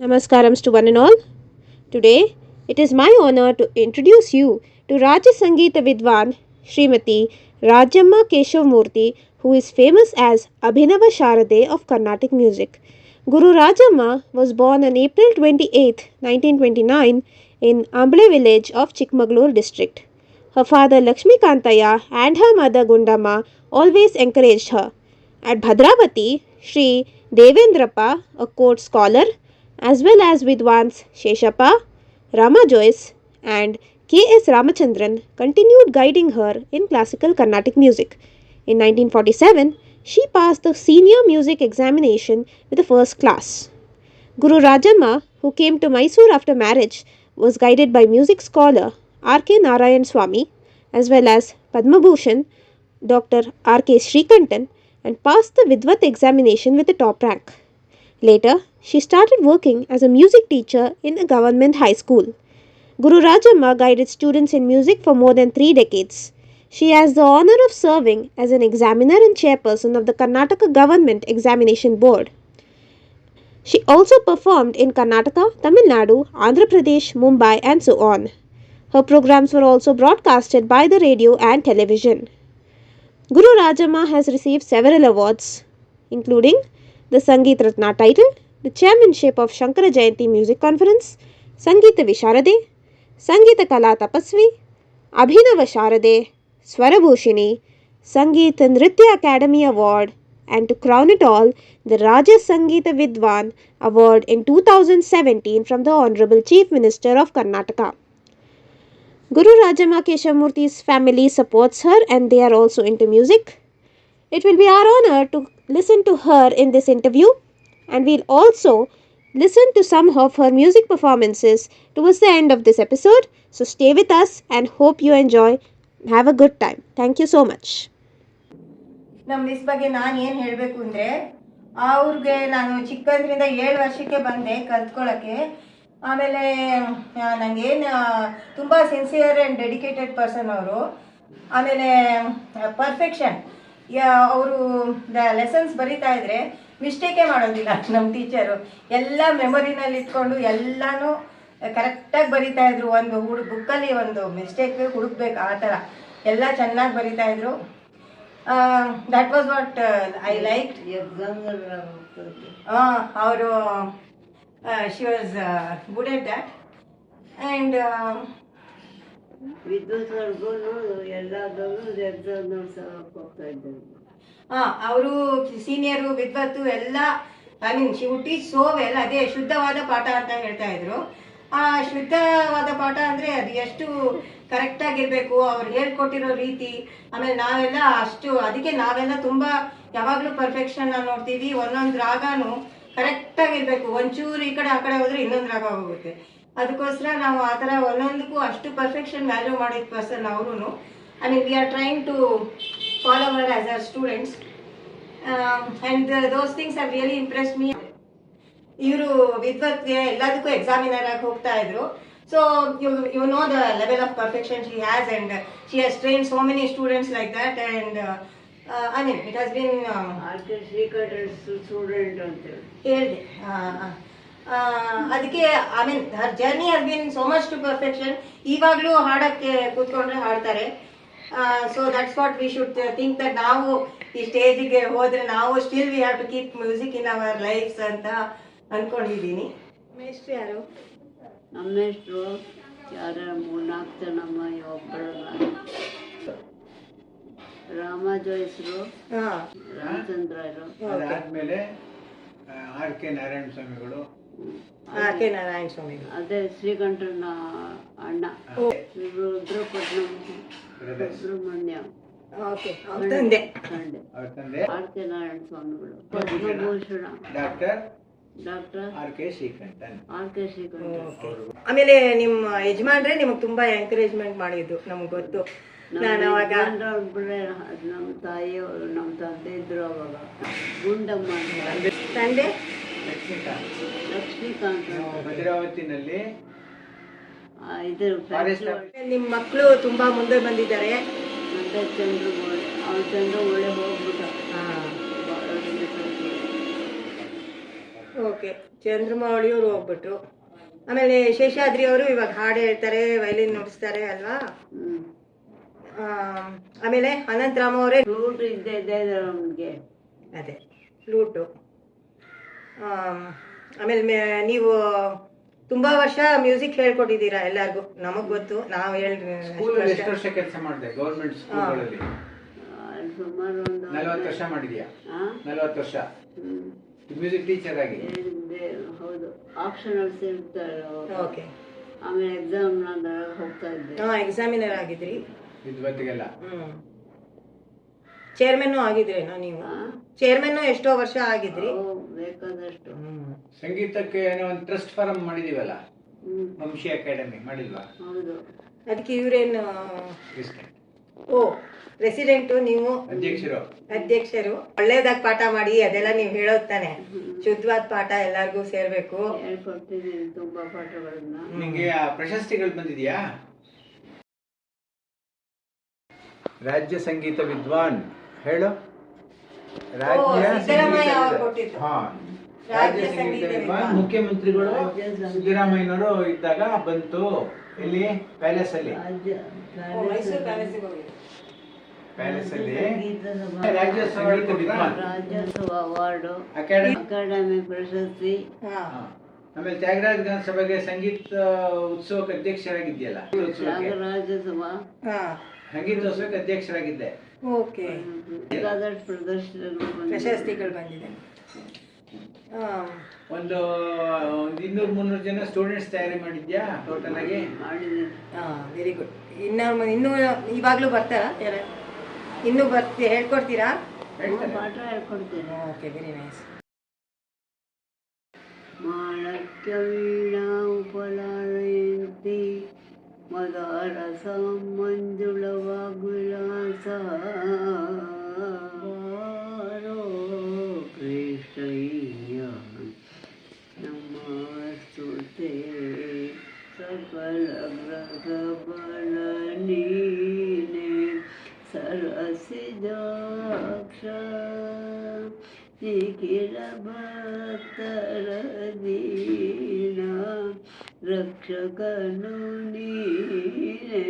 Namaskarams to one and all. Today, it is my honor to introduce you to Raja Sangeeta Vidwan Srimati Rajamma Keshavamurthy, who is famous as Abhinava Sharade of Carnatic music. Guru Rajamma was born on April 28, 1929 in Amble village of Chikmagalur district. Her father Lakshmi Kantaya and her mother Gundamma always encouraged her. At Bhadravati, Sri Devendrappa, a court scholar, as well as Vidwans Sheshappa, Rama Joyce, and K.S. Ramachandran continued guiding her in classical Carnatic music. In 1947, she passed the senior music examination with a first class. Guru Rajamma, who came to Mysore after marriage, was guided by music scholar R.K. Narayan Swami as well as Padma Bhushan Dr. R.K. Srikantan and passed the Vidvat examination with a top rank. Later, she started working as a music teacher in a government high school. Guru Rajamma guided students in music for more than 3 decades. She has the honor of serving as an examiner and chairperson of the Karnataka Government Examination Board. She also performed in Karnataka, Tamil Nadu, Andhra Pradesh, Mumbai, and so on. Her programs were also broadcasted by the radio and television. Guru Rajamma has received several awards, including the Sangeet Ratna title, the chairmanship of Shankara Jayanti Music Conference, Sangeeta Visharade, Sangeeta Kala Tapasvi, Abhinava Sharade, Swarabhushini, Sangeet Nritya Academy Award, and to crown it all, the Raja Sangeeta Vidwan Award in 2017 from the Honorable Chief Minister of Karnataka. Guru Rajamma Keshavamurthy's family supports her and they are also into music. It will be our honor to listen to her in this interview and we'll also listen to some of her music performances towards the end of this episode. So stay with us and hope you enjoy. Have a good time. Thank you so much. ನಮ್ಮ miss ಬಗ್ಗೆ ನಾನು ಏನು ಹೇಳಬೇಕು ಅಂದರೆ ಅವ್ರಿಗೆ ನಾನು ಚಿಕ್ಕಂದ್ರಿಂದ 7 ವರ್ಷಕ್ಕೆ ಬಂದೆ ಕಲ್ತ್ಕೊಳ್ಳೋಕ್ಕೆ. ಆಮೇಲೆ ನನಗೇನು ತುಂಬ ಸಿನ್ಸಿಯರ್ ಆ್ಯಂಡ್ ಡೆಡಿಕೇಟೆಡ್ ಪರ್ಸನ್ ಅವರು. ಆಮೇಲೆ ಪರ್ಫೆಕ್ಷನ್, ಅವರು ಲೆಸನ್ಸ್ ಬರೀತಾ ಇದ್ರೆ ಮಿಸ್ಟೇಕೇ ಮಾಡೋದಿಲ್ಲ ನಮ್ಮ ಟೀಚರು. ಎಲ್ಲ ಮೆಮೊರಿನಲ್ಲಿ ಇಟ್ಕೊಂಡು ಎಲ್ಲನೂ ಕರೆಕ್ಟಾಗಿ ಬರೀತಾ ಇದ್ರು. ಒಂದು ಬುಕ್ಕಲ್ಲಿ ಒಂದು ಮಿಸ್ಟೇಕ್ ಹುಡುಕ್ಬೇಕು, ಆ ಥರ ಎಲ್ಲ ಚೆನ್ನಾಗಿ ಬರೀತಾ ಇದ್ರು. That was what I like. ಅವರು she was good at that and ವಿದ್ವತ್ವರೆಗೂ ಎಲ್ಲದರಲ್ಲೂ ಎಕ್ಸಾಮ್ ಹೋಗ್ತಾ ಇದ್ದರು. ಅವರು ಸೀನಿಯರು ವಿದ್ವತ್ತು ಎಲ್ಲ, I mean she would teach so well. ಅದೇ ಶುದ್ಧವಾದ ಪಾಠ ಅಂತ ಹೇಳ್ತಾ ಇದ್ರು. ಆ ಶುದ್ಧವಾದ ಪಾಠ ಅಂದರೆ ಅದು ಎಷ್ಟು ಕರೆಕ್ಟಾಗಿರಬೇಕು, ಅವ್ರು ಹೇಳ್ಕೊಟ್ಟಿರೋ ರೀತಿ. ಆಮೇಲೆ ನಾವೆಲ್ಲ ಅಷ್ಟು, ಅದಕ್ಕೆ ನಾವೆಲ್ಲ ತುಂಬ ಯಾವಾಗಲೂ ಪರ್ಫೆಕ್ಷನ್ನ ನೋಡ್ತೀವಿ. ಒಂದೊಂದು ರಾಗನೂ ಕರೆಕ್ಟಾಗಿರಬೇಕು. ಒಂಚೂರು ಈ ಕಡೆ ಆ ಕಡೆ ಹೋದರೆ ಇನ್ನೊಂದು ರಾಗ ಹೋಗುತ್ತೆ. ಅದಕ್ಕೋಸ್ಕರ ನಾವು ಆ ಥರ ಒಂದೊಂದಕ್ಕೂ ಅಷ್ಟು ಪರ್ಫೆಕ್ಷನ್ ವ್ಯಾಲ್ಯೂ ಮಾಡಿದ ಪರ್ಸನ್ ಅವರು. I mean we are trying to follow our as our students and those things have really impressed me. ಇವರು ವಿದ್ವತ್ಗೆ ಎಲ್ಲದಕ್ಕೂ ಎಕ್ಸಾಮಿನರ್ ಆಗಿ ಹೋಗ್ತಾ ಇದ್ರು. So you know the level of perfection she has and she has train so many students like that and I mean, it has been RK Srikantan student ಅಂತೇಳಿ ಹೇಳಿದೆ. ಅದಕ್ಕೆ I mean her journey has bin so much to perfection. ಇವಾಗಲೂ ಹಾಡೋಕ್ಕೆ ಕೂತ್ಕೊಂಡ್ರೆ ಹಾಡ್ತಾರೆ. So that's what we should think that ನಾವು ಈ ಸ್ಟೇಜಿಗೆ ಹೋದರೆ ನಾವು still we have to keep music in our lives ಅಂತ ಅಂದ್ಕೊಂಡಿದ್ದೀನಿ. ಮೇಷ್ಟ್ರು ಯಾರು? ನಮ್ಮ ಮೇಷ್ಟ್ರು ಯಾರ 3-4 ಜನಮ್ಮ, ಒಬ್ಬರಲ್ಲ. ರಾಮ ಜೋಯಿಸ್ರು, ರಾಮಚಂದ್ರರು, ಅದಾದ್ಮೇಲೆ ಆರ್ ಕೆ ನಾರಾಯಣ ಸ್ವಾಮಿಗಳು. ಕೆ ನಾರಾಯಣ ಸ್ವಾಮಿಗಳು ಅದೇ ಶ್ರೀಕಂಠನ ಅಣ್ಣ. ರುದ್ರಪಟ್ನಂ ಸುಬ್ರಹ್ಮಣ್ಯ, ತಂದೆ ಅವ್ರ ತಂದೆ ಆರ್ ಕೆ ನಾರಾಯಣ ಸ್ವಾಮಿಗಳು, Padma Bhushan doctor doctor R K Srikantan. ಆಮೇಲೆ ನಿಮ್ಮ ಯಜಮಾನ್ರೆ ನಿಮಗೆ ತುಂಬಾ ಎಂಕರೇಜ್ಮೆಂಟ್ ಮಾಡಿದ್ದು ನಮ್ಗೆ ಗೊತ್ತು. ನಾನು ಅವಾಗ ನಮ್ಮ ತಾಯಿಯವರು, ನಮ್ಮ ತಂದೆ ಇದ್ರು ಅವಾಗ. ಗುಂಡಮ್ಮ ತಂದೆ ಲಕ್ಷ್ಮೀಕಾಂತ್ ಭದ್ರಾವತಿನಲ್ಲಿ. ಇದು ನಿಮ್ಮ ಮಕ್ಕಳು ತುಂಬಾ ಮುಂದೆ ಬಂದಿದ್ದಾರೆ. ಮತ್ತೆ ಚಂದ್ರಗೋಳೆ, ಅವ್ರು ಚಂದ್ರಗೋಳೆ ಹೋಗ್ಬಿಟ್ಟ. ಓಕೆ. ಓಕೆ, ಚಂದ್ರಮೌಳಿ ಅವರು ಹೋಗ್ಬಿಟ್ರು. ಆಮೇಲೆ ಶೇಷಾದ್ರಿ ಅವರು ಇವಾಗ ಹಾಡು ಹೇಳ್ತಾರೆ, ವೈಲಿನ್ ನುಡಿಸ್ತಾರೆ ಅಲ್ವಾ. ಹ್ಞೂ. ಆಮೇಲೆ ಅನಂತರಾಮ ಅವರೇ ಫ್ಲೂಟ್ ಇದ್ದೇ ಇದೆ ನಮಗೆ. ಅದೇ ಫ್ಲೂಟು. ಆಮೇಲೆ ನೀವು ತುಂಬಾ ವರ್ಷ ಮ್ಯೂಸಿಕ್ ಹೇಳ್ಕೊಟ್ಟಿದ್ದೀರಾ ಎಲ್ಲರಿಗೂ, ನಮಗ್ ಗೊತ್ತು. ನಾವು ಸ್ಕೂಲಲ್ಲಿ ಎಷ್ಟು ವರ್ಷ ಕೆಲಸ ಮಾಡಿದೆ? ಗೌರ್ಮೆಂಟ್ ಸ್ಕೂಲ್ಗಳಲ್ಲಿ ಸುಮಾರು ಒಂದು 40 ವರ್ಷ ಮಾಡಿದ್ಯಾ? ಹಾಂ. 40 ವರ್ಷ ಮ್ಯೂಸಿಕ್ ಟೀಚರ್ ಆಗಿ. ಹೌದು, ಆಪ್ಷನಲ್ಸ್ ಇರ್ತಾರೆ. ಓಕೆ. ಆಮೇಲೆ ಎಕ್ಸಾಮ್ನಾಗ ಹೋಗ್ತಾ ಇದ್ದೆ. ಎಕ್ಸಾಮಿನರ್ ಆಗಿದ್ರಿ. ವಿದ್ವತ್ತಿಗೆಲ್ಲ ಚೇರ್ಮನ್ ಆಗಿದ್ರೇನೋ ನೀವು? ಚೇರ್ಮನ್ ಎಷ್ಟೋ ವರ್ಷ ಆಗಿದ್ರಿ. ಬೇಕಾದಷ್ಟು. ಸಂಗೀತಕ್ಕೆ ಏನೋ ಒಂದು ಟ್ರಸ್ಟ್ ಫಾರಂ ಮಾಡಿದೀವಲ್ಲ, ವಂಶಿ ಅಕಾಡೆಮಿ ಮಾಡಿಲ್ವಾ? ಹೌದು. ಅದಕ್ಕೆ ಇವ್ರೇನು? ಪ್ರೆಸಿಡೆಂಟ್. ಓ, ಪ್ರೆಸಿಡೆಂಟು ನೀವು? ಅಧ್ಯಕ್ಷರು. ಒಳ್ಳೇದಾಗಿ ಪಾಠ ಮಾಡಿ ಅದೆಲ್ಲ ನೀವು ಹೇಳೋದ್ ತಾನೆ. ಶುದ್ಧವಾದ ಪಾಠ ಎಲ್ಲಾರ್ಗೂ ಸೇರ್ಬೇಕು. ಹೇಳ್ಕೊಡ್ತಿದ್ದೀನಿ ತುಂಬಾ ಪಾಠಗಳನ್ನ. ನಿಂಗೆ ಆ ಪ್ರಶಸ್ತಿಗಳು ಬಂದಿದ್ಯಾ? ರಾಜ್ಯ ಸಂಗೀತ ವಿದ್ವಾನ್ ಹೇಳು. ಸಿದ್ದರಾಮಯ್ಯ ಅವರು ಕೊಟ್ಟಿದ್ದು. ರಾಜ್ಯ ಸಂಗೀತ ವಿದ್ವಾನ್ ಮುಖ್ಯಮಂತ್ರಿಗಳು ಸಿದ್ದರಾಮಯ್ಯನವರು ಇದ್ದಾಗ ಬಂತು. ಇಲ್ಲಿ ಪ್ಯಾಲೇಸ್ ಅಲ್ಲಿ, ಮೈಸೂರು ಪ್ಯಾಲೇಸಿಗೆ ಹೋಗಿ ಪ್ಯಾಲೇಸ್ ಅಲ್ಲಿ ರಾಜ್ಯ ಸಂಗೀತ ವಿದ್ವಾನ್, ರಾಜ್ಯೋತ್ಸವ ಅವಾರ್ಡು, ಅಕಾಡೆಮಿ ಪ್ರಶಸ್ತಿ. ಆಮೇಲೆ ತ್ಯಾಗರಾಜ ಗಾನ ಸಭೆಗೆ ಸಂಗೀತ ಉತ್ಸವಕ್ಕೆ ಅಧ್ಯಕ್ಷರಾಗಿದ್ಯಲ್ಲ, ತ್ಯಾಗರಾಜೋತ್ಸವ ಸಂಗೀತೋತ್ಸವಕ್ಕೆ ಅಧ್ಯಕ್ಷರಾಗಿದ್ದೆ. ಓಕೆ. ಬೇಕಾದಷ್ಟು ಪ್ರಶಸ್ತಿಗಳು ಬಂದಿದೆ. ಒಂದು 200-300 ಜನ ಸ್ಟೂಡೆಂಟ್ಸ್ ತಯಾರಿ ಮಾಡಿದ್ಯಾ ಟೋಟಲ್ ಆಗಿ? ಮಾಡಿದ್ದೀನಿ. Very good. ಇನ್ನೂ ಇವಾಗ್ಲೂ ಬರ್ತಾರಾ? ಇನ್ನೂ ಹೇಳ್ಕೊಡ್ತೀರಾ? ಪಾಠ ಹೇಳ್ಕೊಡ್ತೀನಿ. Okay, very nice. ಮಾಳಕ್ಯ ವೀಣಾ ಉಪಲಾಳಯಂತಿ ಮದಾರಸ ಮಂಜುಳವ ಗುಲಾಸ ಕೃಷ್ಣಯ್ಯ ನಮಸ್ತುತೆ ಸಕಲ ಗ್ರಹ ಬಲ ನೀನೆ ಸರಸಿಜಾಕ್ಷ ನಿಖಿಲ ಭಕ್ತರ ದೀನ ರಕ್ಷಕನು ನೀನೆ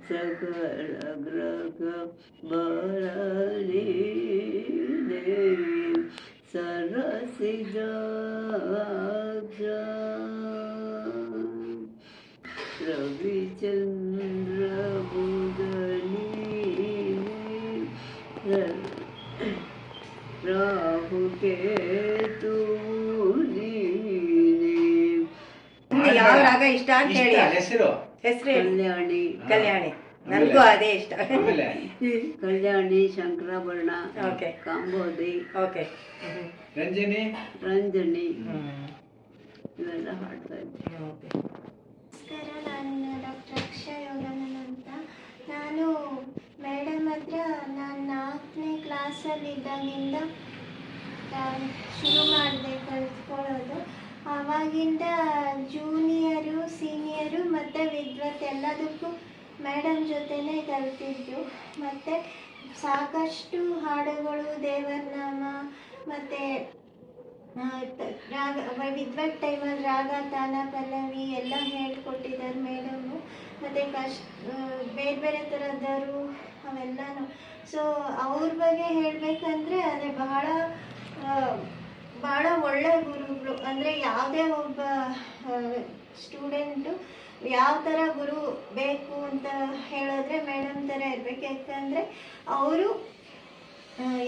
ಸಕಲ ಗ್ರಹ ಬಲ ನೀನೆ ಸರಸಿಜಾಕ್ಷ ರವಿಚಂದ್ರ ಬುಧನೀನೆ ರಾಹು ಕೇತು ನೀನೆ. ಯಾವ ರಾಗ ಇಷ್ಟ ಅಂತ ಹೇಳಿ. ಹೆಸರು ಕಲ್ಯಾಣಿ. ಕಲ್ಯಾಣಿ. ನನಗೂ ಅದೇ ಇಷ್ಟ. ಕಲ್ಯಾಣಿ, ಶಂಕರಾಭರಣ, ಓಕೆ, ಕಾಂಬೋದಿ, ಓಕೆ, ರಂಜನಿ, ಇವೆಲ್ಲ ಹಾಡ್ತಾ ಇದ್ದೆ. ನಮಸ್ಕಾರ, ನಾನು ಡಾಕ್ಟರ್ ಅಕ್ಷಯ್ ಯೋಗಾನಂದ್ ಅಂತ. ನಾನು ಮೇಡಮ್ ಹತ್ರ ನಾನು 4ನೇ ಕ್ಲಾಸಲ್ಲಿದ್ದಾಗಿಂದ ಶುರು ಮಾಡಿದೆ ಕಲಿತ್ಕೊಳ್ಳೋದು. ಆವಾಗಿಂದ ಜೂನಿಯರು, ಸೀನಿಯರು ಮತ್ತು ವಿದ್ವತ್ ಎಲ್ಲದಕ್ಕೂ ಮೇಡಮ್ ಜೊತೆನೇ ಕಲಿತಿದ್ದು. ಮತ್ತು ಸಾಕಷ್ಟು ಹಾಡುಗಳು, ದೇವರ ನಾಮ ಮತ್ತು ರಾಗ, ವಿದ್ವತ್ ಟೈಮಲ್ಲಿ ರಾಗ, ತಾನ, ಪಲ್ಲವಿ ಎಲ್ಲ ಹೇಳ್ಕೊಟ್ಟಿದ್ದಾರೆ ಮೇಡಮು. ಮತ್ತು ಬೇರೆ ಬೇರೆ ಥರದವರು ಅವೆಲ್ಲನೂ. ಸೊ ಅವ್ರ ಬಗ್ಗೆ ಹೇಳಬೇಕಂದ್ರೆ ಅದೇ ಭಾಳ ಒಳ್ಳೆ ಗುರುಗಳು. ಅಂದರೆ ಯಾವುದೇ ಒಬ್ಬ ಸ್ಟೂಡೆಂಟು ಯಾವ ಥರ ಗುರು ಬೇಕು ಅಂತ ಹೇಳಿದ್ರೆ ಮೇಡಮ್ ಥರ ಇರಬೇಕು. ಯಾಕಂದರೆ ಅವರು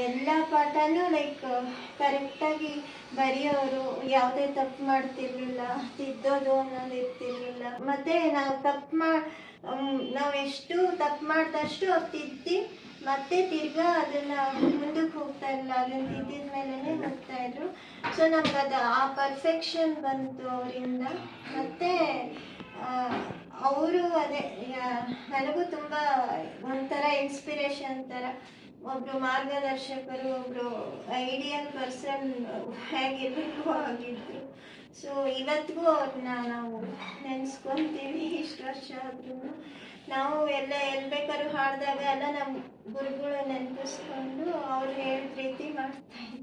ಎಲ್ಲ ಪಾಠನೂ ಕರೆಕ್ಟಾಗಿ ಬರೆಯೋರು, ಯಾವುದೇ ತಪ್ಪು ಮಾಡ್ತಿರ್ಲಿಲ್ಲ, ತಿದ್ದೋದು ಅನ್ನೋದು ಇರ್ತಿರ್ಲಿಲ್ಲ. ಮತ್ತು ನಾವು ಎಷ್ಟು ತಪ್ಪು ಮಾಡಿದಷ್ಟು ಅವ್ರು ತಿದ್ದಿ ಮತ್ತೆ ತಿರ್ಗಾ ಅದನ್ನು ಮುಂದಕ್ಕೆ ಹೋಗ್ತಾ ಇರಲಿಲ್ಲ, ಅದನ್ನು ತಿದ್ದಿದ ಮೇಲೇ ಹೋಗ್ತಾಯಿದ್ರು. ಸೊ ನಮ್ಗೆ ಆ ಪರ್ಫೆಕ್ಷನ್ ಬಂತು ಅವರಿಂದ. ಮತ್ತು ಅವರು ಅದೇ ನನಗೂ ತುಂಬ ಒಂಥರ ಇನ್ಸ್ಪಿರೇಷನ್ ಥರ, ಒಬ್ಬರು ಮಾರ್ಗದರ್ಶಕರು, ಒಬ್ಬರು ಐಡಿಯಲ್ ಪರ್ಸನ್ ಹೇಗಿರಬೇಕು ಆಗಿದ್ರು. ಸೊ ಇವತ್ತಿಗೂ ಅವ್ರನ್ನ ನಾವು ನೆನೆಸ್ಕೊತೀವಿ. ಇಷ್ಟು ವರ್ಷ ಆದ್ರೂ ನಾವು ಎಲ್ಲಿ ಬೇಕಾದ್ರೂ ಹಾಡಿದಾಗ ಎಲ್ಲ ನಮ್ಮ ಗುರುಗಳು ನೆನಪಿಸ್ಕೊಂಡು ಅವ್ರು ಹೇಳಿದ ರೀತಿ ಮಾಡ್ತಾಯಿದ್ವಿ.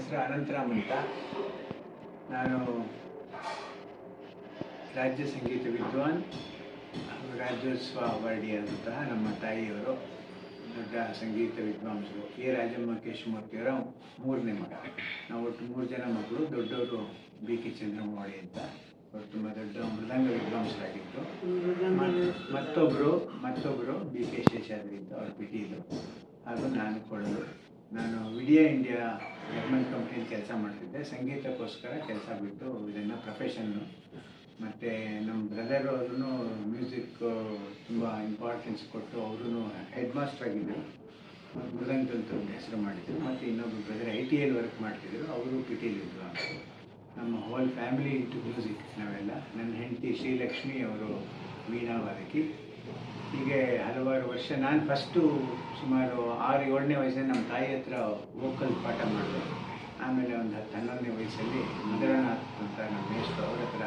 ಹೆಸರು ಅನಂತರಾಮ್ ಅಂತ. ನಾನು ರಾಜ್ಯ ಸಂಗೀತ ವಿದ್ವಾನ್ ಹಾಗೂ ರಾಜ್ಯೋತ್ಸವ ಅವಾರ್ಡಿಯಾದಂತಹ ನಮ್ಮ ತಾಯಿಯವರು ದೊಡ್ಡ ಸಂಗೀತ ವಿದ್ವಾಂಸರು. ಎ ರಾಜಮ್ಮ ಕೇಶವಮೂರ್ತಿಯವರ 3ನೇ ಮಗ. ನಾವು ಒಟ್ಟು 3 ಜನ ಮಕ್ಕಳು. ದೊಡ್ಡವರು ಬಿ ಕೆ ಚಂದ್ರಮೌಳಿ ಅಂತ, ಅವರು ತುಂಬ ದೊಡ್ಡ ಮೃದಂಗ ವಿದ್ವಾಂಸರಾಗಿತ್ತು. ಮತ್ತೊಬ್ಬರು ಬಿ ಕೆ ಶೇಷಾದ್ರಿ ಅಂತ, ಅವ್ರ ಪಿಟೀಲು. ಹಾಗೂ ನಾನು ಕೊಡಲು. ನಾನು ವಿಡಿಯಾ ಇಂಡಿಯಾ ಜರ್ಮನ್ ಕಂಪ್ನಿಯಲ್ಲಿ ಕೆಲಸ ಮಾಡ್ತಿದ್ದೆ. ಸಂಗೀತಕ್ಕೋಸ್ಕರ ಕೆಲಸ ಬಿಟ್ಟು ಇದನ್ನು ಪ್ರೊಫೆಷನ್ನು. ಮತ್ತು ನಮ್ಮ ಬ್ರದರ್ ಅವರು ಮ್ಯೂಸಿಕ್ ತುಂಬ ಇಂಪಾರ್ಟೆನ್ಸ್ ಕೊಟ್ಟು ಅವರು ಹೆಡ್ ಮಾಸ್ಟರ್ ಆಗಿದ್ದರು. ಮೃದಂಗದಂತ ಒಂದು ಹೆಸರು ಮಾಡಿದರು. ಮತ್ತು ಇನ್ನೊಬ್ಬರು ಬ್ರದರ್ ITL ವರ್ಕ್ ಮಾಡ್ತಿದ್ದರು, ಅವರು ಪಿಟೀಲಿದ್ರು. ನಮ್ಮ ಹೋಲ್ ಫ್ಯಾಮಿಲಿ ಇಂಟು ಮ್ಯೂಸಿಕ್ ನಾವೆಲ್ಲ. ನನ್ನ ಹೆಂಡತಿ ಶ್ರೀಲಕ್ಷ್ಮಿ ಅವರು ವೀಣಾವಾದಕಿ. ಹೀಗೆ ಹಲವಾರು ವರ್ಷ. ನಾನು ಫಸ್ಟು ಸುಮಾರು 6-7ನೇ ವಯಸ್ಸಲ್ಲಿ ನಮ್ಮ ತಾಯಿ ಹತ್ರ ವೋಕಲ್ ಪಾಠ ಮಾಡಿದೆ. ಆಮೇಲೆ ಒಂದು 10-11ನೇ ವಯಸ್ಸಲ್ಲಿ ಮಧುರನಾಥ್ ಅಂತ ನಮ್ಮ ಮೇಷ್ಟ್ರು, ಅವ್ರ ಹತ್ರ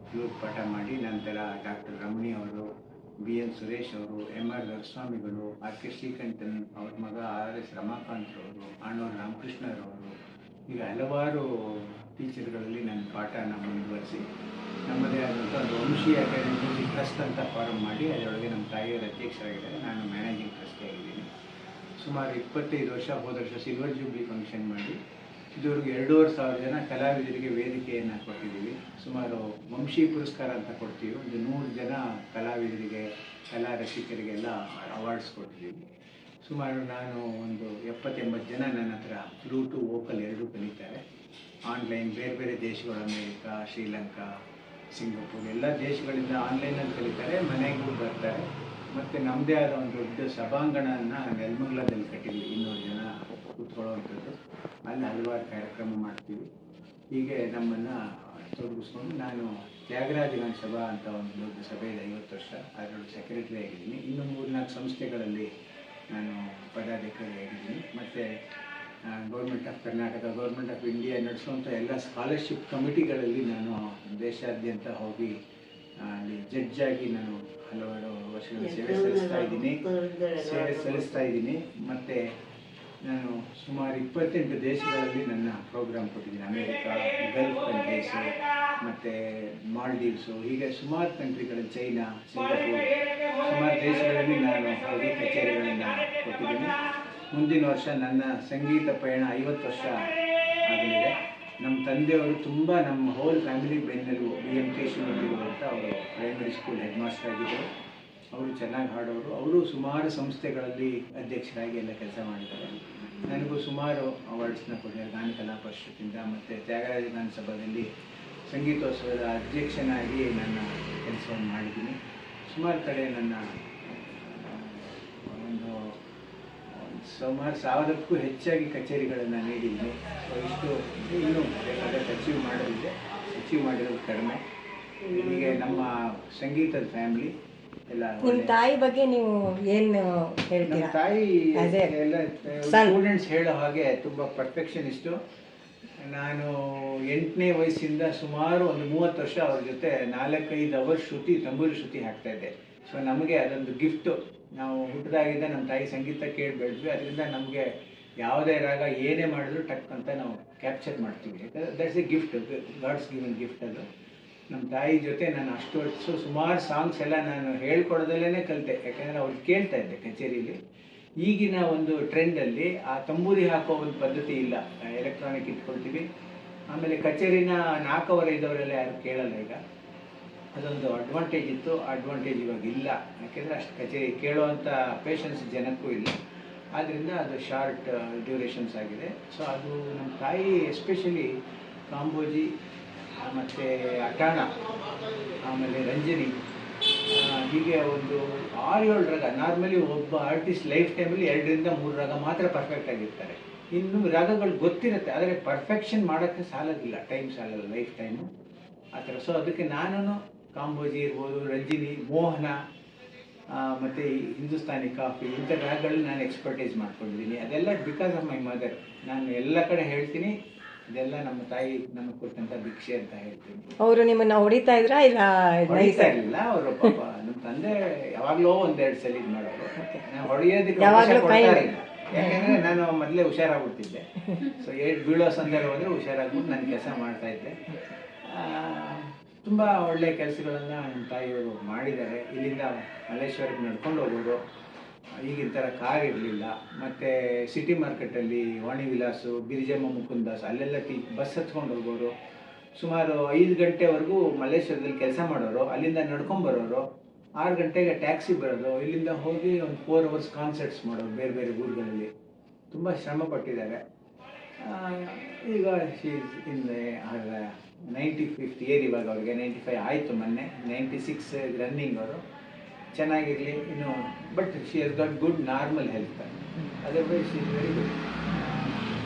ಫ್ಲೂಟ್ ಪಾಠ ಮಾಡಿ, ನಂತರ ಡಾಕ್ಟರ್ ರಮಣಿ ಅವರು, BN ಸುರೇಶ್ ಅವರು, MR ದೊರೆಸ್ವಾಮಿಗಳು, RK ಶ್ರೀಕಂಠನ್ ಅವ್ರ ಮಗ RS ರಮಾಕಾಂತ್ರವರು, ಆಣೂರು ರಾಮಕೃಷ್ಣರವರು, ಈಗ ಹಲವಾರು ಟೀಚರ್ಗಳಲ್ಲಿ ನನ್ನ ಪಾಠನ ಮುಂದುವರಿಸಿ ನಮ್ಮದೇ ಆದಂಥ ಒಂದು ವಂಶೀಯ ಅಕಾಡೆಮಿ ಮ್ಯೂಸಿಕ್ ಟ್ರಸ್ಟ್ ಅಂತ ಫಾರ್ಮ್ ಮಾಡಿ ಅದರೊಳಗೆ ನಮ್ಮ ತಾಯಿಯವರ ಅಧ್ಯಕ್ಷರಾಗಿದ್ದಾರೆ. ನಾನು ಮ್ಯಾನೇಜಿಂಗ್ ಟ್ರಸ್ಟಿ ಆಗಿದ್ದೀನಿ. ಸುಮಾರು 25 ವರ್ಷ. ಹೋದ ವರ್ಷ ಸಿಲ್ವರ್ ಜೂಬ್ಲಿ ಫಂಕ್ಷನ್ ಮಾಡಿ ಇದುವರೆಗೂ 2,500 ಜನ ಕಲಾವಿದರಿಗೆ ವೇದಿಕೆಯನ್ನು ಕೊಟ್ಟಿದ್ದೀವಿ. ಸುಮಾರು ವಂಶಿ ಪುರಸ್ಕಾರ ಅಂತ ಕೊಡ್ತೀವಿ. ಒಂದು 100 ಜನ ಕಲಾವಿದರಿಗೆ, ಕಲಾ ರಸಿಕರಿಗೆಲ್ಲ ಅವಾರ್ಡ್ಸ್ ಕೊಟ್ಟಿದ್ದೀವಿ. ಸುಮಾರು ನಾನು ಒಂದು 70-80 ಜನ ನನ್ನ ಹತ್ರ ಫ್ಲೂಟು ವೋಕಲ್ ಎರಡೂ ಕಲಿತಾರೆ. ಆನ್ಲೈನ್ ಬೇರೆ ಬೇರೆ ದೇಶಗಳು, ಅಮೇರಿಕಾ, ಶ್ರೀಲಂಕಾ, ಸಿಂಗಪೂರ್, ಎಲ್ಲ ದೇಶಗಳಿಂದ ಆನ್ಲೈನಲ್ಲಿ ಕಲಿತಾರೆ, ಮನೆಗೂ ಬರ್ತಾರೆ. ಮತ್ತು ನಮ್ಮದೇ ಆದ ಒಂದು ದೊಡ್ಡ ಸಭಾಂಗಣನ ನೆಲಮಂಗಲದಲ್ಲಿ ಕಟ್ಟಿದ್ವಿ, 200 ಜನ ಕೂತ್ಕೊಳ್ಳುವಂಥದ್ದು. ಅಲ್ಲಿ ಹಲವಾರು ಕಾರ್ಯಕ್ರಮ ಮಾಡ್ತೀವಿ. ಹೀಗೆ ನಮ್ಮನ್ನು ತೊಡಗಿಸ್ಕೊಂಡು ನಾನು ತ್ಯಾಗರಾಜ ಸಭಾ ಅಂತ ಒಂದು ದೊಡ್ಡ ಸಭೆಯಲ್ಲಿ 50 ವರ್ಷ ಅದರೊಳಗೆ ಸೆಕ್ರೆಟರಿ ಆಗಿದ್ದೀನಿ. ಇನ್ನು 3-4 ಸಂಸ್ಥೆಗಳಲ್ಲಿ ನಾನು ಪದಾಧಿಕಾರಿ ಆಗಿದ್ದೀನಿ. ಮತ್ತು government of Karnataka, government of India ನಡೆಸುವಂಥ ಎಲ್ಲ ಸ್ಕಾಲರ್ಶಿಪ್ ಕಮಿಟಿಗಳಲ್ಲಿ ನಾನು ದೇಶಾದ್ಯಂತ ಹೋಗಿ ಅಲ್ಲಿ ಜಡ್ಜ್ ಆಗಿ ನಾನು ಹಲವಾರು ವರ್ಷಗಳ ಸೇವೆ ಸಲ್ಲಿಸ್ತಾ ಇದ್ದೀನಿ. ಮತ್ತು ನಾನು ಸುಮಾರು 28 ದೇಶಗಳಲ್ಲಿ ನನ್ನ ಪ್ರೋಗ್ರಾಮ್ ಕೊಟ್ಟಿದ್ದೀನಿ. ಅಮೇರಿಕಾ, ಗಲ್ಫ್ ಕಂಟ್ರೀಸು, ಮತ್ತು ಮಾಲ್ಡೀವ್ಸು, ಹೀಗೆ ಸುಮಾರು ಕಂಟ್ರಿಗಳಲ್ಲಿ, ಚೈನಾ, ಸಿಂಗಪೂರ್, ಸುಮಾರು ದೇಶಗಳಲ್ಲಿ ನಾನು ಹೋಗಿ ಕಚೇರಿಗಳನ್ನು ಕೊಟ್ಟಿದ್ದೀನಿ. ಮುಂದಿನ ವರ್ಷ ನನ್ನ ಸಂಗೀತ ಪಯಣ 50 ವರ್ಷ ಆಗಲಿದೆ. ನಮ್ಮ ತಂದೆಯವರು ತುಂಬ ನಮ್ಮ ಹೋಲ್ ಫ್ಯಾಮಿಲಿ ಬೆನ್ನೆಲುಬು. BM ಕೇಶವಮೂರ್ತಿಗಳು ಅಂತ ಅವರು ಪ್ರೈಮರಿ ಸ್ಕೂಲ್ ಹೆಡ್ ಮಾಸ್ಟರ್ ಆಗಿದ್ದರು. ಅವರು ಚೆನ್ನಾಗಿ ಹಾಡೋರು. ಅವರು ಸುಮಾರು ಸಂಸ್ಥೆಗಳಲ್ಲಿ ಅಧ್ಯಕ್ಷರಾಗಿ ಎಲ್ಲ ಕೆಲಸ ಮಾಡಿದ್ದಾರೆ. ನನಗೂ ಸುಮಾರು ಅವಾರ್ಡ್ಸ್ನ ಕೊಟ್ಟಿದ್ದಾರೆ ಗಾನ ಕಲಾ ಪರಿಷತ್ತಿಂದ. ಮತ್ತು ತ್ಯಾಗರಾಜ ಗಾನ ಸಭಾದಲ್ಲಿ ಸಂಗೀತೋತ್ಸವದ ಅಧ್ಯಕ್ಷನಾಗಿ ನನ್ನ ಕೆಲಸವನ್ನು ಮಾಡಿದ್ದೀನಿ. ಸುಮಾರು ಕಡೆ ನನ್ನ ಸುಮಾರು 1000ಕ್ಕೂ ಹೆಚ್ಚಾಗಿ ಕಚೇರಿಗಳನ್ನು ನೀಡಿದ್ದೀನಿ. ಸೊ ಇಷ್ಟು ಇನ್ನೂ ಬೇಕಾದಷ್ಟು ಅಚೀವ್ ಮಾಡಿರೋದು ಕಡಿಮೆ. ಹೀಗೆ ನಮ್ಮ ಸಂಗೀತದ ಫ್ಯಾಮಿಲಿ ಎಲ್ಲ. ನಿಮ್ಮ ತಾಯಿ ಬಗ್ಗೆ ನೀವು ಏನು ಹೇಳ್ತೀರಾ? ನಮ್ಮ ತಾಯಿ ಎಲ್ಲ ಸ್ಟೂಡೆಂಟ್ಸ್ ಹೇಳೋ ಹಾಗೆ ತುಂಬ ಪರ್ಫೆಕ್ಷನಿಸ್ಟು. ನಾನು 8ನೇ ವಯಸ್ಸಿಂದ ಸುಮಾರು ಒಂದು 30 ವರ್ಷ ಅವ್ರ ಜೊತೆ 4-5 ಅವರ್ ತಂಬೂರಿ ಶ್ರುತಿ ಹಾಕ್ತಾಯಿದ್ದೆ. ಸೊ ನಮಗೆ ಅದೊಂದು ಗಿಫ್ಟು. ನಾವು ಹುಟ್ಟಿದಾಗಿಂದ ನಮ್ಮ ತಾಯಿ ಸಂಗೀತ ಕೇಳಿ ಬೆಳೆದ್ವಿ. ಅದರಿಂದ ನಮಗೆ ಯಾವುದೇ ರಾಗ ಏನೇ ಮಾಡಿದ್ರು ಟಕ್ ಅಂತ ನಾವು ಕ್ಯಾಪ್ಚರ್ ಮಾಡ್ತೀವಿ. ಯಾಕಂದರೆ that's a gift, god's given gift ಅದು. ನಮ್ಮ ತಾಯಿ ಜೊತೆ ನಾನು ಅಷ್ಟು ವರ್ಷ ಸುಮಾರು ಸಾಂಗ್ಸ್ ಎಲ್ಲ ನಾನು ಹೇಳ್ಕೊಡೋದಲ್ಲೇ ಕಲಿತೆ. ಯಾಕೆಂದರೆ ಅವ್ರು ಕೇಳ್ತಾ ಇದ್ದೆ ಕಚೇರಿಯಲ್ಲಿ. ಈಗಿನ ಒಂದು ಟ್ರೆಂಡಲ್ಲಿ ಆ ತಂಬೂರಿ ಹಾಕೋ ಒಂದು ಪದ್ಧತಿ ಇಲ್ಲ. ಎಲೆಕ್ಟ್ರಾನಿಕ್ ಇಟ್ಕೊಳ್ತೀವಿ. ಆಮೇಲೆ ಕಚೇರಿನ 4 ಅವರ್ 5 ಅವರೆಲ್ಲ ಯಾರು ಕೇಳಲ್ಲ ಈಗ. ಅದೊಂದು ಅಡ್ವಾಂಟೇಜ್ ಇತ್ತು, ಅಡ್ವಾಂಟೇಜ್ ಇವಾಗ ಇಲ್ಲ. ಯಾಕೆಂದರೆ ಅಷ್ಟು ಕಚೇರಿ ಕೇಳೋವಂಥ ಪೇಷನ್ಸ್ ಜನಕ್ಕೂ ಇಲ್ಲ. ಆದ್ದರಿಂದ ಅದು ಶಾರ್ಟ್ ಡ್ಯೂರೇಷನ್ಸ್ ಆಗಿದೆ. ಸೊ ಅದು ನಮ್ಮ ತಾಯಿ ಎಸ್ಪೆಷಲಿ ಕಾಂಬೋಜಿ ಮತ್ತು ಅಟಾಣ, ಆಮೇಲೆ ರಂಜನಿ, ಹೀಗೆ ಒಂದು 6-7 ರಾಗ. ನಾರ್ಮಲಿ ಒಬ್ಬ ಆರ್ಟಿಸ್ಟ್ ಲೈಫ್ ಟೈಮಲ್ಲಿ 2-3 ರಾಗ ಮಾತ್ರ ಪರ್ಫೆಕ್ಟ್ ಆಗಿರ್ತಾರೆ. ಇನ್ನು ರಾಗಗಳು ಗೊತ್ತಿರುತ್ತೆ, ಆದರೆ ಪರ್ಫೆಕ್ಷನ್ ಮಾಡೋಕ್ಕೆ ಸಾಲೋದಿಲ್ಲ, ಟೈಮ್ ಸಾಲಲ್ಲ, ಲೈಫ್ ಟೈಮು ಆ ಥರ. ಸೊ ಅದಕ್ಕೆ ನಾನು ಕಾಂಬೋಜಿ ಇರ್ಬೋದು, ರಂಜಿನಿ, ಮೋಹನ, ಮತ್ತು ಹಿಂದೂಸ್ತಾನಿ ಕಾಫಿ, ಇಂಥ ರಾಗಗಳನ್ನ ನಾನು ಎಕ್ಸ್ಪರ್ಟೈಸ್ ಮಾಡ್ಕೊಂಡಿದ್ದೀನಿ. ಅದೆಲ್ಲ ಬಿಕಾಸ್ ಆಫ್ ಮೈ ಮದರ್. ನಾನು ಎಲ್ಲ ಕಡೆ ಹೇಳ್ತೀನಿ, ಇದೆಲ್ಲ ನಮ್ಮ ತಾಯಿ ನಮಗೆ ಕೊಟ್ಟಂಥ ಭಿಕ್ಷೆ ಅಂತ ಹೇಳ್ತೀನಿ. ಅವರು ನಿಮ್ಮನ್ನು ಹೊಡಿತಾ ಇದ್ರಾ ಇಲ್ಲ? ಹೊಡಿತಾ ಇರಲಿಲ್ಲ ಅವರು. ಪಾಪ ನಮ್ಮ ತಂದೆ ಯಾವಾಗಲೋ 1-2 ಸಲ ಇದು ಮಾಡೋರು. ನಾವು ಹೊಡೆಯೋದಕ್ಕೆ ಯಾವಾಗಲೂ ಯಾಕೆಂದರೆ ನಾನು ಮೊದಲೇ ಹುಷಾರಾಗ್ಬಿಡ್ತಿದ್ದೆ. ಸೊ ಬೀಳೋ ಸಂದರ್ಭ ಹೋದರೆ ಹುಷಾರಾಗ್ಬಿಟ್ಟು ನಾನು ಕೆಲಸ ಮಾಡ್ತಾಯಿದ್ದೆ. ತುಂಬ ಒಳ್ಳೆಯ ಕೆಲಸಗಳನ್ನು ನಮ್ಮ ತಾಯಿಯವರು ಮಾಡಿದ್ದಾರೆ. ಇಲ್ಲಿಂದ ಮಲ್ಲೇಶ್ವರಕ್ಕೆ ನಡ್ಕೊಂಡು ಹೋಗೋದು, ಈಗಿನ ಥರ ಕಾರ್ ಇರಲಿಲ್ಲ. ಮತ್ತು ಸಿಟಿ ಮಾರ್ಕೆಟಲ್ಲಿ ವಾಣಿ ವಿಲಾಸು, ಗಿರಿಜಮ್ಮ ಮುಕುಂದಾಸ್ ಅಲ್ಲೆಲ್ಲ ಬಸ್ ಹತ್ಕೊಂಡು ಹೋಗೋರು. ಸುಮಾರು 5 ಗಂಟೆವರೆಗೂ ಮಲ್ಲೇಶ್ವರದಲ್ಲಿ ಕೆಲಸ ಮಾಡೋರು, ಅಲ್ಲಿಂದ ನಡ್ಕೊಂಬರೋರು. 6 ಗಂಟೆಗೆ ಟ್ಯಾಕ್ಸಿ ಬರೋದು, ಇಲ್ಲಿಂದ ಹೋಗಿ ಒಂದು 4 ಅವರ್ಸ್ ಕಾನ್ಸರ್ಟ್ಸ್ ಮಾಡೋರು ಬೇರೆ ಬೇರೆ ಊರುಗಳಲ್ಲಿ. ತುಂಬ ಶ್ರಮ ಪಟ್ಟಿದ್ದಾರೆ. ಈಗ ಇನ್ 95th ಇಯರ್ ಇವಾಗ ಅವ್ರಿಗೆ. 95 ಆಯಿತು ಮೊನ್ನೆ, 96 ರನ್ನಿಂಗ್ ಅವರು. ಚೆನ್ನಾಗಿರಲಿ ಇನ್ನು. But she has got good normal health. Otherwise she is very good.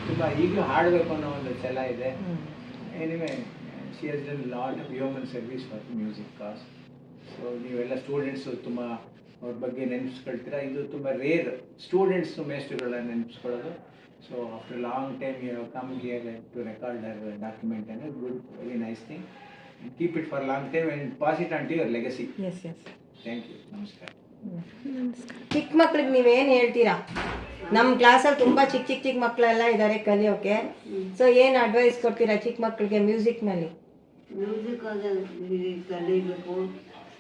ತುಂಬ ಈಗಲೂ ಹಾಡಬೇಕು ಅನ್ನೋ ಒಂದು ಛಲ ಇದೆ. Anyway she has done lot of human service for music cause. So ನೀವೆಲ್ಲ ಸ್ಟೂಡೆಂಟ್ಸು ತುಂಬ ಅವ್ರ ಬಗ್ಗೆ ನೆನೆಸ್ಕೊಳ್ತೀರಾ. ಇದು ತುಂಬ ರೇರ್ ಸ್ಟೂಡೆಂಟ್ಸು ಮೇಸ್ಟ್ರುಗಳನ್ನ ನೆನೆಸ್ಕೊಳ್ಳೋದು. So after long time you have come here to record their document ಅಂದರೆ good, very nice thing. Keep it for long time and pass it on to your legacy. Thank you. ನಮಸ್ಕಾರ. ಚಿಕ್ಕ ಮಕ್ಳಿಗೆ ನೀವೇನು ಹೇಳ್ತೀರಾ? ನಮ್ಮ ಕ್ಲಾಸಲ್ಲಿ ತುಂಬ ಚಿಕ್ಕ ಮಕ್ಕಳೆಲ್ಲ ಇದ್ದಾರೆ ಕಲಿಯೋಕೆ. ಸೊ ಏನು ಅಡ್ವೈಸ್ ಕೊಡ್ತೀರಾ ಚಿಕ್ಕ ಮಕ್ಕಳಿಗೆ ಮ್ಯೂಸಿಕ್ನಲ್ಲಿ? ಮ್ಯೂಸಿಕ್ ಕಲಿಬೇಕು,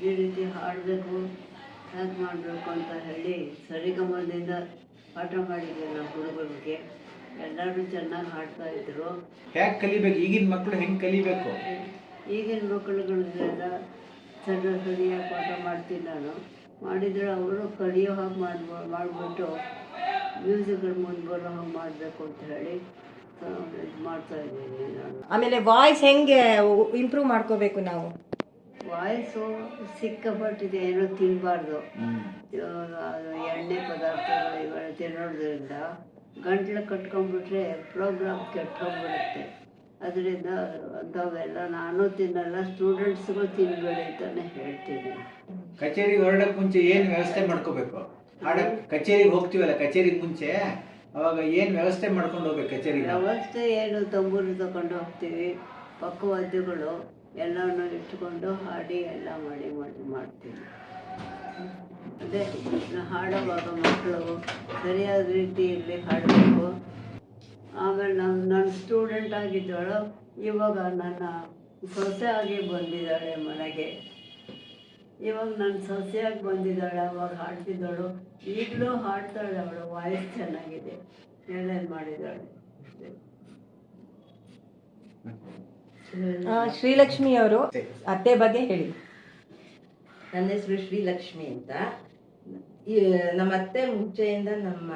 ಈ ರೀತಿ ಹಾಡಬೇಕು, ಹೇಗೆ ಮಾಡಬೇಕು ಅಂತ ಹೇಳಿ ಸರಿಗಮದಿಂದ ಪಾಠ ಮಾಡಿದ್ದೆ ನಾವು ಹುಡುಗರಿಗೆ. ಎಲ್ಲರೂ ಚೆನ್ನಾಗಿ ಹಾಡ್ತಾಯಿದ್ರು. ಹೇಗೆ ಕಲಿಬೇಕು? ಈಗಿನ ಮಕ್ಕಳು ಹೆಂಗೆ ಕಲಿಬೇಕು? ಈಗಿನ ಮಕ್ಕಳುಗಳಿಗೆಲ್ಲ ಸರಿಯಾಗಿ ಪಾಠ ಮಾಡ್ತೀನಿ ನಾನು. ಮಾಡಿದರೆ ಅವರು ಕಲಿಯೋ ಹಾಗೆ ಮಾಡಿಬಿಟ್ಟು ಮ್ಯೂಸಿಕ್ಗಳು ಮುಂದೆ ಬರೋ ಹಾಗೆ ಮಾಡಬೇಕು ಅಂತ ಹೇಳಿ ಇದು ಮಾಡ್ತಾಯಿದ್ದೀನಿ ನಾನು. ಆಮೇಲೆ ವಾಯ್ಸ್ ಹೆಂಗೆ ಇಂಪ್ರೂವ್ ಮಾಡ್ಕೋಬೇಕು ನಾವು? ವಾಯ್ಸು ಸಿಕ್ಕಾಪಟ್ಟಿದೆ, ಏನೋ ತಿನ್ನಬಾರ್ದು. ಎಣ್ಣೆ ಪದಾರ್ಥಗಳು ಇವೆಲ್ಲ ತಿನ್ನೋದ್ರಿಂದ ಗಂಟ್ಲು ಕಟ್ಕೊಂಡ್ಬಿಟ್ರೆ ಪ್ರೋಗ್ರಾಮ್ ಕೆಟ್ಕೊಂಡ್ಬಿಡುತ್ತೆ. ಅದರಿಂದ ಅಂಥವೆಲ್ಲ ನಾನು ತಿನ್ನಲ್ಲ, ಸ್ಟೂಡೆಂಟ್ಸ್ಗೂ ತಿನ್ನಬೇಡಿ ಅಂತಲೇ ಹೇಳ್ತೀನಿ. ಕಚೇರಿಗೆ ಹೊರಡಕ್ಕೆ ಮುಂಚೆ ಏನು ವ್ಯವಸ್ಥೆ ಮಾಡ್ಕೋಬೇಕು? ಕಚೇರಿಗೆ ಹೋಗ್ತೀವಲ್ಲ, ಕಚೇರಿಗೆ ಮುಂಚೆ ಅವಾಗ ಏನು ವ್ಯವಸ್ಥೆ ಮಾಡ್ಕೊಂಡು ಹೋಗ್ಬೇಕು ಕಚೇರಿಗೆ? ವ್ಯವಸ್ಥೆ ಏನು, ತಂಬೂರು ತಗೊಂಡು ಹೋಗ್ತೀವಿ, ಪಕ್ಕವಾದ್ಯಗಳು ಎಲ್ಲವನ್ನು ಇಟ್ಕೊಂಡು ಹಾಡಿ ಎಲ್ಲ ಮಾಡ್ತೀವಿ. ಅದೇ ಹಾಡುವಾಗ ಮಕ್ಕಳು ಸರಿಯಾದ ರೀತಿಯಲ್ಲಿ ಹಾಡಬೇಕು. ಆಮೇಲೆ ನನ್ನ ಸ್ಟೂಡೆಂಟ್ ಆಗಿದ್ದವಳು ಇವಾಗ ನನ್ನ ಸೊಸೆ ಆಗಿ ಬಂದಿದ್ದಾಳೆ ಮನೆಗೆ. ಇವಾಗ ನನ್ನ ಸೊಸೆಯಾಗಿ ಬಂದಿದ್ದಾಳೆ. ಅವಾಗ ಹಾಡ್ತಿದ್ದವಳು, ಈಗಲೂ ಹಾಡ್ತಾಳೆ. ಅವಳು ವಾಯ್ಸ್ ಚೆನ್ನಾಗಿದೆ, ಏನೇನು ಮಾಡಿದ್ದಾಳೆ. ಶ್ರೀಲಕ್ಷ್ಮಿ ಅವರು ಅತ್ತೆ ಬಗ್ಗೆ ಹೇಳಿ. ನನ್ನ ಹೆಸರು ಶ್ರೀಲಕ್ಷ್ಮಿ ಅಂತ. ನಮ್ಮ ಅತ್ತೆ ಮುಂಚೆಯಿಂದ ನಮ್ಮ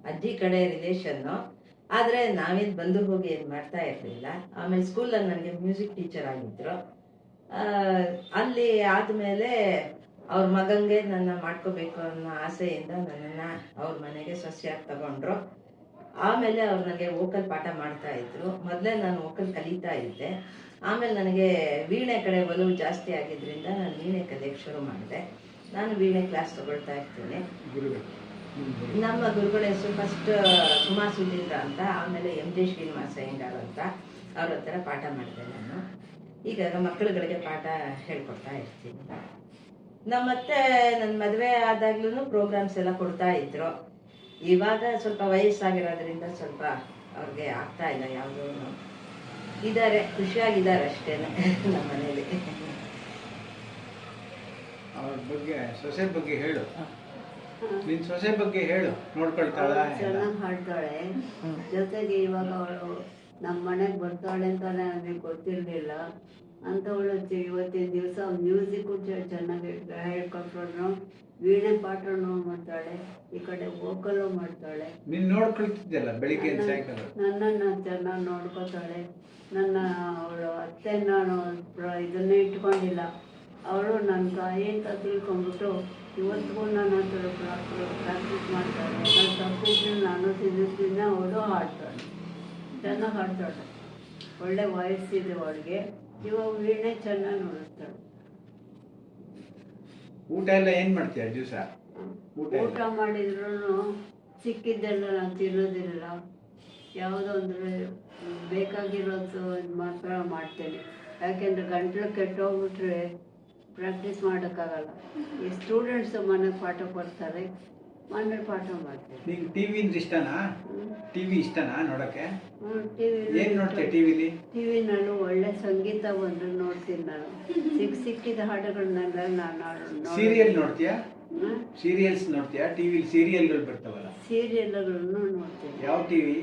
ಅಜ್ಜಿ ಕಡೆ ರಿಲೇಷನ್ನು. ಆದರೆ ನಾವೇನು ಬಂದು ಹೋಗಿ ಏನು ಮಾಡ್ತಾ ಇರಲಿಲ್ಲ. ಆಮೇಲೆ ಸ್ಕೂಲಲ್ಲಿ ನನಗೆ ಮ್ಯೂಸಿಕ್ ಟೀಚರ್ ಆಗಿದ್ದರು. ಅಲ್ಲಿ ಆದಮೇಲೆ ಅವ್ರ ಮಗಂಗೆ ನನ್ನ ಮಾಡ್ಕೋಬೇಕು ಅನ್ನೋ ಆಸೆಯಿಂದ ನನ್ನನ್ನು ಅವ್ರ ಮನೆಗೆ ಸೊಸೆಯಾಗಿ ತಗೊಂಡ್ರು. ಆಮೇಲೆ ಅವ್ರು ನನಗೆ ವೋಕಲ್ ಪಾಠ ಮಾಡ್ತಾಯಿದ್ರು. ಮೊದಲೇ ನಾನು ವೋಕಲ್ ಕಲಿತಾ ಇದ್ದೆ. ಆಮೇಲೆ ನನಗೆ ವೀಣೆ ಕಡೆ ಒಲವು ಜಾಸ್ತಿ ಆಗಿದ್ದರಿಂದ ನಾನು ವೀಣೆ ಕಲಿಯೋಕ್ಕೆ ಶುರು ಮಾಡಿದೆ. ನಾನು ವೀಣೆ ಕ್ಲಾಸ್ ತಗೊಳ್ತಾ ಇರ್ತೀನಿ. ನಮ್ಮ ಗುರುಗಳ ಹೆಸರು ಫಸ್ಟ್ ಸುಮಾ ಸುಧೀಂದ್ರ ಅಂತ, ಆಮೇಲೆ MJ ಶ್ರೀನಿವಾಸ ಅಯ್ಯಂಗಾರ್ ಅಂತ. ಅವ್ರ ಹತ್ರ ಪಾಠ ಮಾಡಿದೆ ನಾನು. ಈಗ ನಮ್ಮ ಮಕ್ಕಳುಗಳಿಗೆ ಪಾಠ ಹೇಳ್ಕೊಡ್ತಾ ಇರ್ತೀನಿ. ನಮ್ಮತ್ತೆ ನನ್ನ ಮದುವೆ ಆದಾಗ್ಲೂ ಪ್ರೋಗ್ರಾಮ್ಸ್ ಎಲ್ಲ ಕೊಡ್ತಾ ಇದ್ರು. ಇವಾಗ ಸ್ವಲ್ಪ ವಯಸ್ಸಾಗಿರೋದ್ರಿಂದ ಸ್ವಲ್ಪ ಅವ್ರಿಗೆ ಆಗ್ತಾ ಇಲ್ಲ ಯಾವುದೂ. ಇದ್ದಾರೆ, ಖುಷಿಯಾಗಿದ್ದಾರೆ ಅಷ್ಟೇ ನಮ್ಮ ಮನೇಲಿ. ಅವ್ರ ಬಗ್ಗೆ, ಸೊಸೆ ಬಗ್ಗೆ ಹೇಳು. ನಿನ್ನ ಸೊಸೆ ಬಗ್ಗೆ ಹೇಳು. ನೋಡ್ಕೊಳ್ತಾಳ? ಚೆನ್ನಾಗಿ ಹಾಡ್ತಾಳೆ. ಜೊತೆಗೆ ಇವಾಗ ಅವಳು ನಮ್ಮ ಮನೆಗೆ ಬರ್ತಾಳೆ ಅಂತಾನೆ ನನಗೆ ಗೊತ್ತಿರಲಿಲ್ಲ. ಅಂಥವಳು ಇವತ್ತಿನ ದಿವಸ ಮ್ಯೂಸಿಕ್ಕು ಚೆನ್ನಾಗಿ ಹೇಳ್ಕೊಟ್ರು. ವೀಣೆ ಪಾಠನೂ ಮಾಡ್ತಾಳೆ, ಈ ಕಡೆ ವೋಕಲ್ಲು ಮಾಡ್ತಾಳೆ. ನೀನು ನೋಡ್ಕೊಳ್ತಿದ್ದಲ್ಲ ಬೆಳಿಗ್ಗೆ ಸಾಯಂಕಾಲ? ನನ್ನನ್ನು ಚೆನ್ನಾಗಿ ನೋಡ್ಕೋತಾಳೆ. ಅವಳು ಅತ್ತೆ ನಾನು ಇದನ್ನೇ ಇಟ್ಕೊಂಡಿಲ್ಲ. ಅವಳು ನನ್ನ ತಾಯಿ ಅಂತ ತಿಳ್ಕೊಂಡ್ಬಿಟ್ಟು ಇವತ್ತಿಗೂ ನನ್ನ ಹತ್ರ ಪ್ರಾಕ್ಟೀಸ್ ಮಾಡ್ತಾಳೆ. ನನ್ನ ತಪ್ಪಿದ್ರೆ ನಾನು ತಿನ್ನಿಸ್ತೀನಿ, ಅವಳು ಹಾಡ್ತಾಳೆ, ಚೆನ್ನಾಗಿ ಹಾಡ್ತಾಳೆ. ಒಳ್ಳೆ ವಾಯ್ಸ್ ಇದೆ ಅವಳಿಗೆ. ಇವಾಗ ವೀಣೆ ಚೆನ್ನಾಗಿ ನೋಡಿಸ್ತಾಳೆ. ಊಟ ಎಲ್ಲ ಏನು ಮಾಡ್ತೀಯ ದಿವಸ? ಊಟ ಮಾಡಿದ್ರು ಸಿಕ್ಕಿದ್ದೆಲ್ಲ ನಾನು ತಿನ್ನೋದಿಲ್ಲ. ಯಾವುದೋ ಅಂದರೆ ಬೇಕಾಗಿರೋದು ಮಾತ್ರ ಮಾಡ್ತೇನೆ. ಯಾಕೆಂದರೆ ಗಂಟಲು ಕೆಟ್ಟೋಗ್ಬಿಟ್ರೆ ಪ್ರಾಕ್ಟೀಸ್ ಮಾಡೋಕ್ಕಾಗಲ್ಲ. ಈ ಸ್ಟೂಡೆಂಟ್ಸ್ ಮನೆಗೆ ಪಾಠ ಕೊಡ್ತಾರೆ, ಆಮೇಲೆ ಪಾಠ ಮಾಡ್ತೀನಿ. ನಿಂಗೆ ಟಿವಿ ಅಂದ್ರೆ ಇಷ್ಟನಾ? ಟಿವಿ ಇಷ್ಟನಾ ನೋಡಕ್ಕೆ? ಟಿವಿ ಏನ್ ನೋಡ್ತೀಯ ಟಿವಿಲಿ? ಟಿವಿನಲ್ಲೂ ಒಳ್ಳೆ ಸಂಗೀತ ಬಂದ್ರೆ ನೋಡ್ತೀನಿ ನಾನು. ಸಿಕ್ಕಿದ ಹಾಡುಗಳನ್ನೆಲ್ಲ ನಾನು ಸೀರಿಯಲ್ ನೋಡ್ತೀಯಾ? ಸೀರಿಯಲ್ಸ್ ನೋಡ್ತೀಯಾ? ಟಿವಿಲಿ ಸೀರಿಯಲ್ಗಳು ಬರ್ತಾವಲ್ಲ, ಸೀರಿಯಲ್ಗಳನ್ನು ನೋಡ್ತೀನಿ. ಯಾವ ಟಿವಿ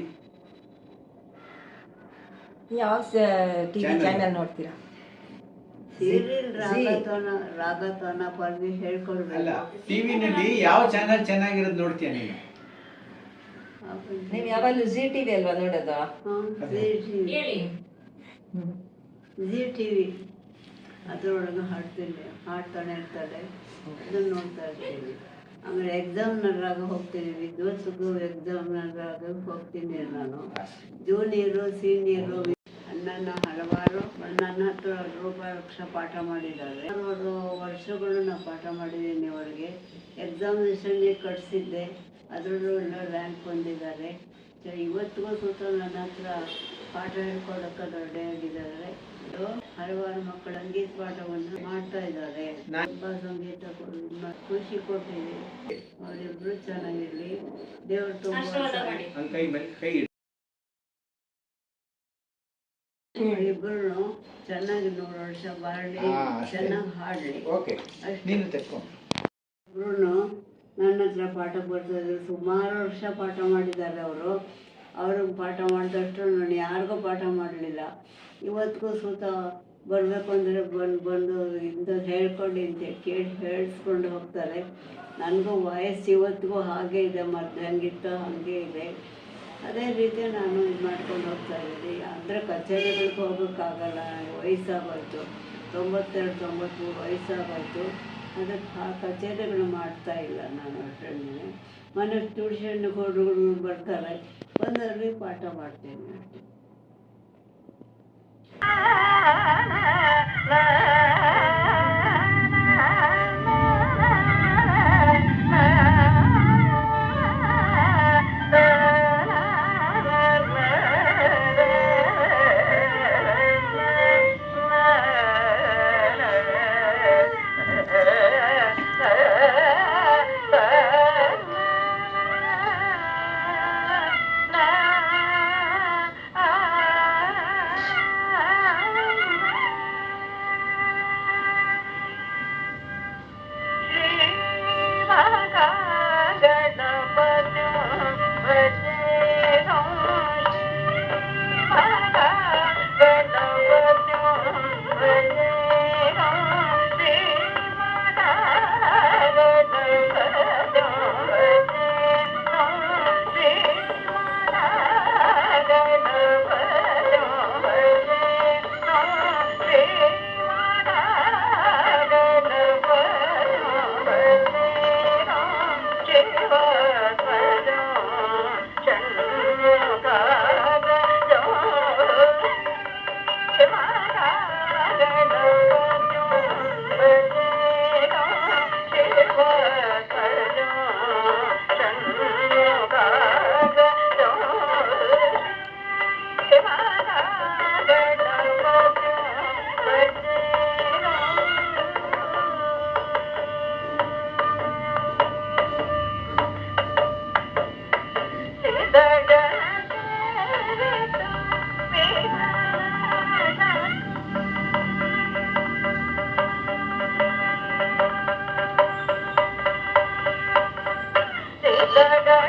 ಯಾವ ಟಿವಿ ಚಾನೆಲ್ ನೋಡ್ತೀರಾ? ಸೀರಿಯಲ್ ರಾಗತಾನ ಪರ್ವಿ ಅಲ್ಲ, ಹೇಳ್ಕೊಳ್ಬೇಕು. ಟಿವಿನಲ್ಲಿ ಯಾವ ಚಾನಲ್ ಚೆನ್ನಾಗಿರೋದು ನೋಡ್ತೀಯ ನೀನು? ನೀವು ಯಾವಾಗಲೂ ಜಿ ಟಿವಿ ಅಲ್ವಾ ನೋಡೋದು? ಜಿ ಟಿವಿ ಅದರೊಳಗೆ ಹಾಡ್ತಾನೆ ಇರ್ತಾರೆ, ಅದನ್ನು ನೋಡ್ತಾ ಇರ್ತೀವಿ. ಆಮೇಲೆ ಎಕ್ಸಾಮ್ನಲ್ಲಾಗ ಹೋಗ್ತೀನಿ, ವಿದ್ವತ್ಸಕ್ಕೂ ಎಕ್ಸಾಮ್ನಲ್ಲಾಗ ಹೋಗ್ತೀನಿ ನಾನು. ಜೂನಿಯರು ಸೀನಿಯರು ನನ್ನ ಹಲವಾರು ನನ್ನ ಹತ್ರ ರೂಪಾಯಿ ಪಾಠ ಮಾಡಿದ್ದಾರೆ. 6 ವರ್ಷಗಳು ನಾನು ಪಾಠ ಮಾಡಿದ್ದೀನಿ ಅವರಿಗೆ. ಎಕ್ಸಾಮಿನೇಷನ್ಗೆ ಕಟ್ಸಿದ್ದೆ, ಅದರಲ್ಲೂ ರ್ಯಾಂಕ್ ಬಂದಿದ್ದಾರೆ. ಇವತ್ತಿಗೂ ಸುತ್ತ ನನ್ನ ಹತ್ರ ಪಾಠ ಹೇಳ್ಕೊಡಕ್ಕೆ ರೆಡಿಯಾಗಿದ್ದಾರೆ. ಹಲವಾರು ಮಕ್ಕಳು ಸಂಗೀತ ಪಾಠವನ್ನು ಮಾಡ್ತಾ ಇದ್ದಾರೆ. ತುಂಬ ಸಂಗೀತ ಖುಷಿ ಕೊಟ್ಟಿದೆ. ಅವರಿಬ್ರು ಚೆನ್ನಾಗಿರ್ಲಿ, ದೇವರು ತುಂಬ ಇಬ್ಬರು ಚೆನ್ನಾಗಿ 100 ವರ್ಷ ಬಾಳಲಿ, ಚೆನ್ನಾಗಿ ಹಾಡಲಿ. ಇಬ್ರು ನನ್ನ ಹತ್ರ ಪಾಠ ಬರ್ತಾರೆ. ಸುಮಾರು ವರ್ಷ ಪಾಠ ಮಾಡಿದ್ದಾರೆ ಅವರು. ಅವ್ರಿಗೆ ಪಾಠ ಮಾಡಿದಷ್ಟು ನಾನು ಯಾರಿಗೂ ಪಾಠ ಮಾಡಲಿಲ್ಲ. ಇವತ್ತಿಗೂ ಸುತ ಬರಬೇಕು ಅಂದರೆ ಬಂದು ಇಂಥದ್ದು ಹೇಳ್ಕೊಂಡು ಇಂತೆ ಕೇಳಿ ಹೇಳಿಸ್ಕೊಂಡು ಹೋಗ್ತಾರೆ. ನನಗೂ ವಯಸ್ಸು ಇವತ್ತಿಗೂ ಹಾಗೆ ಇದೆ, ಮೊದಲು ಹೆಂಗಿತ್ತು ಹಾಗೆ ಇದೆ. ಅದೇ ರೀತಿ ನಾನು ಇದು ಮಾಡ್ಕೊಂಡು ಹೋಗ್ತಾ ಇದ್ದೀನಿ. ಅಂದರೆ ಕಚೇರಿಗಳಿಗೆ ಹೋಗೋಕ್ಕಾಗಲ್ಲ, ವಯಸ್ಸಾಗೋಯ್ತು. 92-93 ವಯಸ್ಸಾಗೋಯ್ತು. ಅದಕ್ಕೆ ಆ ಕಚೇರಿಗಳು ಮಾಡ್ತಾ ಇಲ್ಲ ನಾನು ಅಷ್ಟೇ. ಮನೆ ಟ್ಯೂಷನ್ಗೆ ಹುಡುಗರು ಬರ್ತಾರೆ, ಬಂದವ್ರಿಗೆ ಪಾಠ ಮಾಡ್ತೀನಿ ಅಷ್ಟೇ. Da da